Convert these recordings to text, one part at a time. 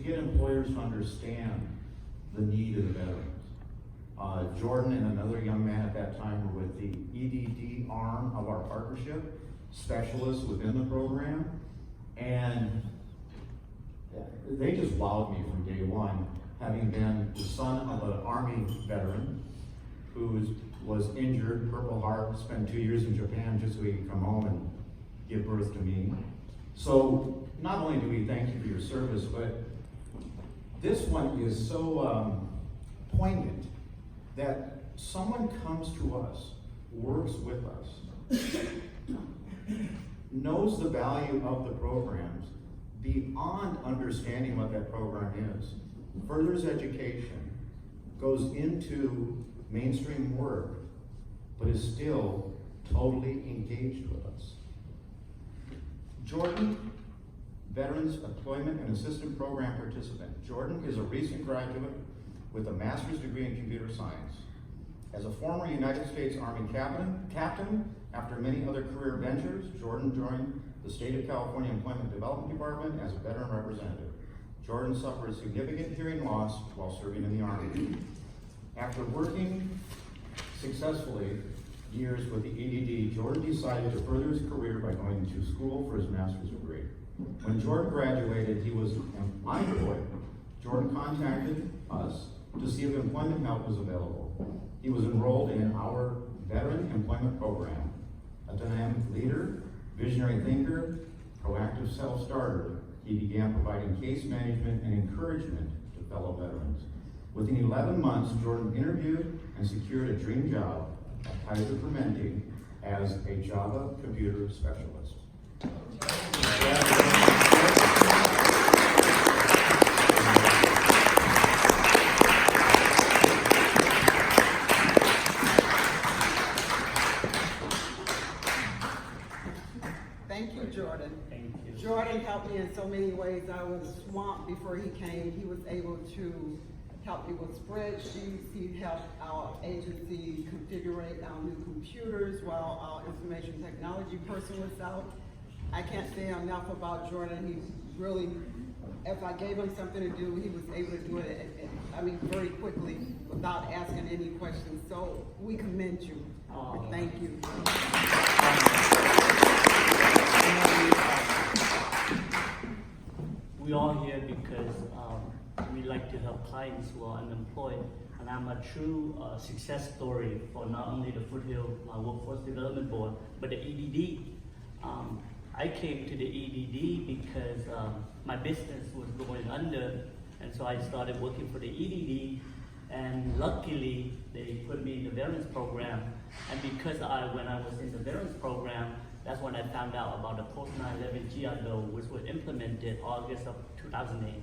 get employers to understand the need of the veterans. Jordan and another young man at that time were with the EDD arm of our partnership, specialists within the program, and they just wowed me from day one, having been the son of an Army veteran who was injured, Purple Heart, spent 2 years in Japan just so he could come home and give birth to me. So not only do we thank you for your service, but this one is so poignant that someone comes to us, works with us, knows the value of the programs beyond understanding what that program is, furthers education, goes into mainstream work, but is still totally engaged with us. Jordan, Veterans Employment and Assistance Program participant. Jordan is a recent graduate with a master's degree in computer science. As a former United States Army captain, after many other career ventures, Jordan joined the State of California Employment Development Department as a veteran representative. Jordan suffered significant hearing loss while serving in the Army. After working successfully years with the EDD, Jordan decided to further his career by going to school for his master's degree. When Jordan graduated, he was unemployed. Jordan contacted us to see if employment help was available. He was enrolled in our Veteran Employment Program. A dynamic leader, visionary thinker, proactive self-starter, he began providing case management and encouragement to fellow veterans. Within 11 months, Jordan interviewed and secured a dream job at Kaiser Permanente as a Java computer specialist. Thank you, Jordan. Thank you. Jordan helped me in so many ways. I was swamped before he came. He was able to help me with spreadsheets. He helped our agency configure our new computers while our information technology person was out. I can't say enough about Jordan. He really, if I gave him something to do, he was able to do it, very quickly without asking any questions. So we commend you. Thank you. We all here because we like to help clients who are unemployed, and I'm a true success story for not only the Foothill Workforce Development Board, but the EDD. I came to the EDD because my business was going under, and so I started working for the EDD, and luckily they put me in the veterans program, and because when I was in the veterans program, that's when I found out about the post 9/11 GI Bill, which was implemented August of 2008.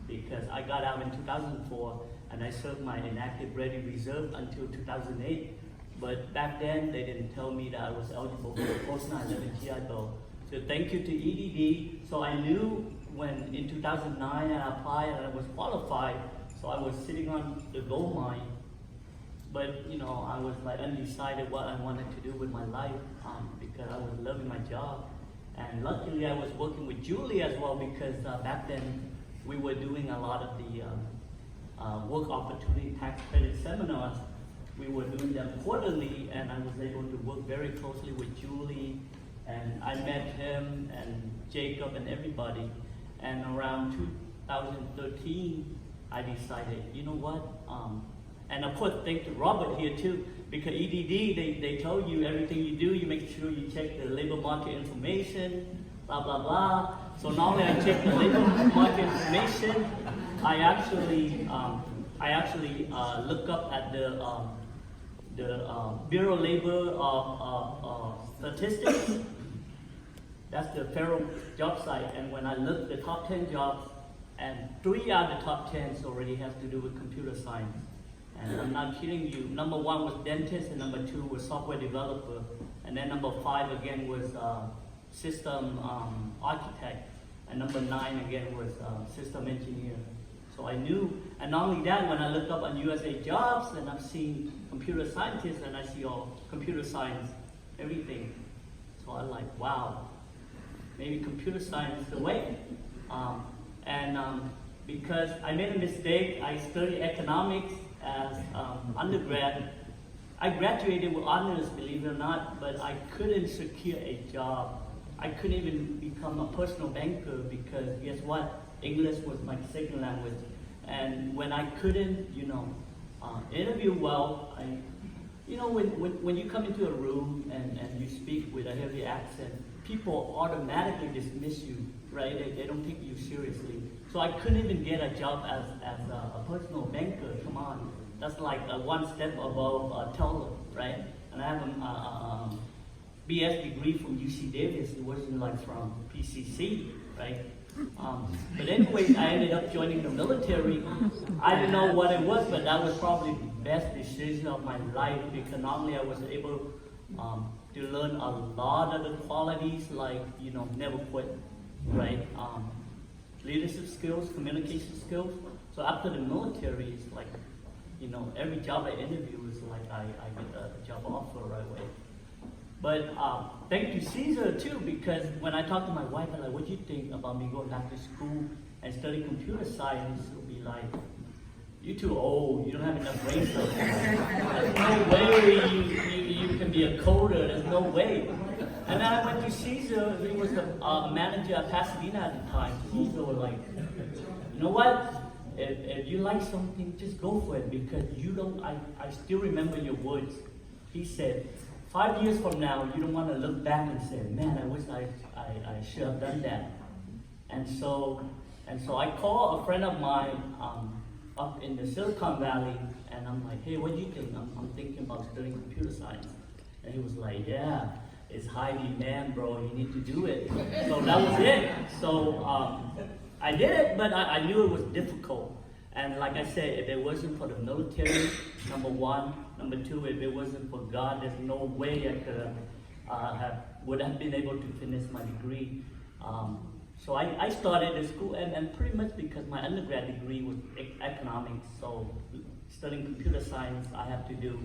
Because I got out in 2004 and I served my inactive ready reserve until 2008. But back then they didn't tell me that I was eligible for the post 9/11 GI Bill. So thank you to EDD. So I knew when in 2009 I applied and I was qualified. So I was sitting on the gold mine. But I was like undecided what I wanted to do with my life because I was loving my job. And luckily I was working with Julie as well because back then we were doing a lot of the work opportunity tax credit seminars. We were doing them quarterly, and I was able to work very closely with Julie, and I met him and Jacob and everybody. And around 2013, I decided, you know what? And of course, thank you Robert here too, because EDD, they tell you everything you do, you make sure you check the labor market information, blah, blah, blah. So not only I check the labor market information, I actually look up at the Bureau of Labor Statistics. That's the federal job site. And when I look the top 10 jobs, and 3 out of the top 10 already has to do with computer science. And I'm not kidding you. Number 1 was dentist, and number 2 was software developer. And then number 5 again was system architect, and number 9 again was system engineer. So I knew, and not only that, when I looked up on USA Jobs and I'm seeing computer scientists and I see all computer science, everything. So I'm like, wow, maybe computer science is the way. because I made a mistake. I studied economics as undergrad. I graduated with honors, believe it or not, but I couldn't secure a job. I couldn't even become a personal banker because guess what? English was my second language. And when I couldn't, interview well, when you come into a room and you speak with a heavy accent, people automatically dismiss you, right? They don't take you seriously. So I couldn't even get a job as a personal banker. Come on, that's like one step above a teller, right? And I have a BS degree from UC Davis. It wasn't like from PCC, right? But anyways, I ended up joining the military. I didn't know what it was, but that was probably the best decision of my life because not only I was able to learn a lot of the qualities like, never quit, right? Leadership skills, communication skills. So after the military, it's like, every job I interview is like I get a job offer right away. But thank you, Caesar, too, because when I talk to my wife, I'm like, what do you think about me going back to school and study computer science? She'll be like, you're too old, you don't have enough brain cells. There's no way you can be a coder, there's no way. And then I went to Caesar, he was the manager at Pasadena at the time. Caesar was like, you know what? If you like something, just go for it because I still remember your words. He said, 5 years from now, you don't want to look back and say, man, I wish I should have done that. And so I called a friend of mine up in the Silicon Valley, and I'm like, hey, what do you think? I'm thinking about studying computer science. And he was like, yeah, it's high demand, bro, you need to do it. So that was it. So I did it, but I knew it was difficult. And like I said, if it wasn't for the military, number one, number two, if it wasn't for God, there's no way I could would have been able to finish my degree. So I started at school, and pretty much because my undergrad degree was economics, so studying computer science, I have to do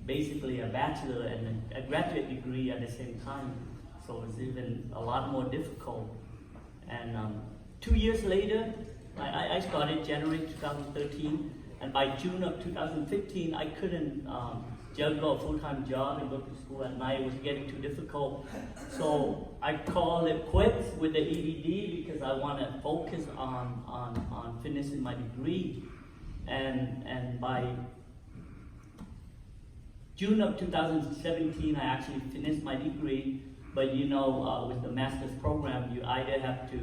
basically a bachelor and a graduate degree at the same time. So it's even a lot more difficult. And 2 years later, I started January 2013, and by June of 2015, I couldn't juggle a full-time job and go to school at night. It was getting too difficult. So I called it quits with the EDD because I want to focus on finishing my degree. And by June of 2017, I actually finished my degree. But with the master's program, you either have to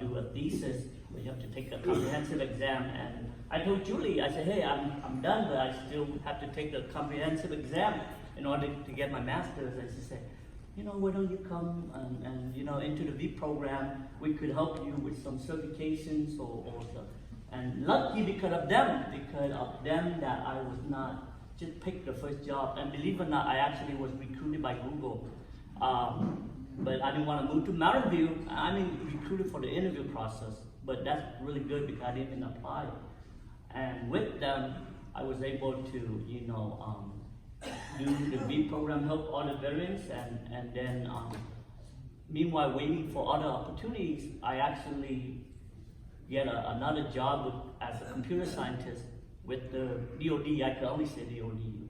do a thesis or you have to take a comprehensive exam. And I told Julie, I said, hey, I'm done, but I still have to take the comprehensive exam in order to get my master's. And she said, why don't you come and into the V program, we could help you with some certifications or some. And lucky because of them that I was not just picked the first job. And believe it or not, I actually was recruited by Google. But I didn't want to move to Mountain View. I mean, recruited for the interview process, but that's really good because I didn't apply. And with them, I was able to, do the B program, help all the veterans, and then, meanwhile, waiting for other opportunities, I actually get another job as a computer scientist with the DoD. I could only say DoD.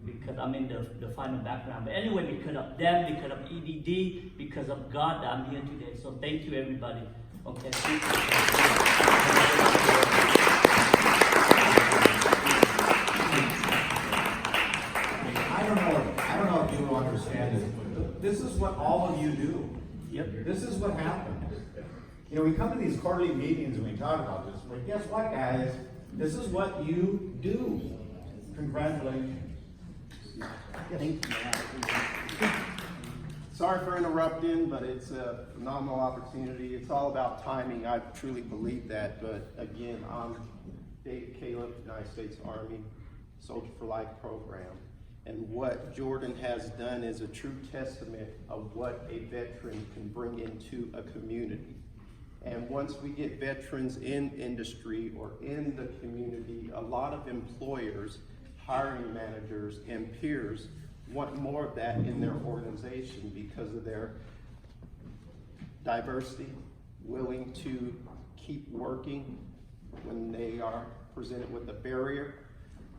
Because I'm in the final background. But anyway, because of them, because of EDD, because of God, I'm here today. So thank you, everybody. Okay. Thank you. I don't know if you understand this, but this is what all of you do. Yep. This is what happens. We come to these quarterly meetings and we talk about this, but guess what, guys? This is what you do. Congratulations. Thank you. Sorry for interrupting, but it's a phenomenal opportunity. It's all about timing. I truly believe that. But again, I'm David Caleb, United States Army Soldier for Life program. And what Jordan has done is a true testament of what a veteran can bring into a community. And once we get veterans in industry or in the community, a lot of employers, hiring managers, and peers want more of that in their organization because of their diversity, willing to keep working when they are presented with a barrier,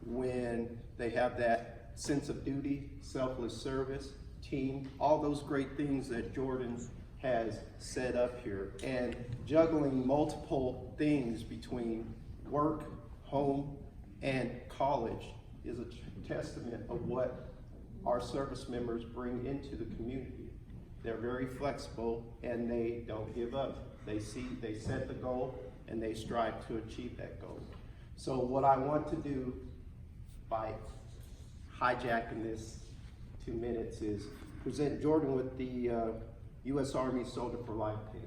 when they have that sense of duty, selfless service, team, all those great things that Jordan has set up here. And juggling multiple things between work, home, and college is a testament of what our service members bring into the community. They're very flexible and they don't give up. They set the goal and they strive to achieve that goal. So what I want to do by hijacking this 2 minutes is present Jordan with the U.S. Army Soldier for Life pin.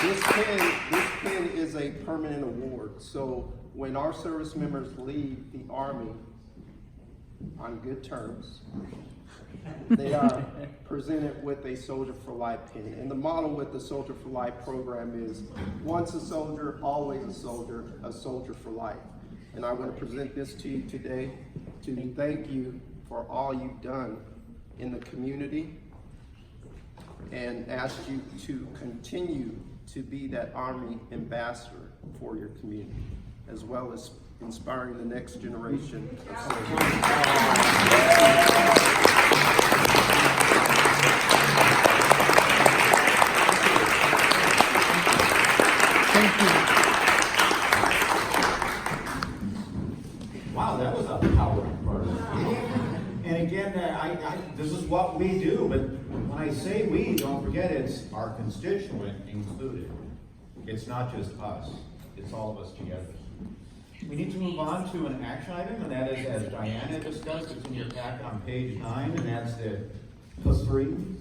This pin is a permanent award. So when our service members leave the Army on good terms, they are presented with a Soldier for Life pin. And the model with the Soldier for Life program is once a soldier, always a soldier for life. And I want to present this to you today to thank you for all you've done in the community and ask you to continue to be that Army ambassador for your community, as well as inspiring the next generation of soldiers. Wow, that was a powerful part. And again, this is what we do, but when I say we, don't forget it's our constituent included. It's not just us, it's all of us together. We need to move on to an action item, and that is, as Diana discussed, it's in your packet on page 9, and that's the +3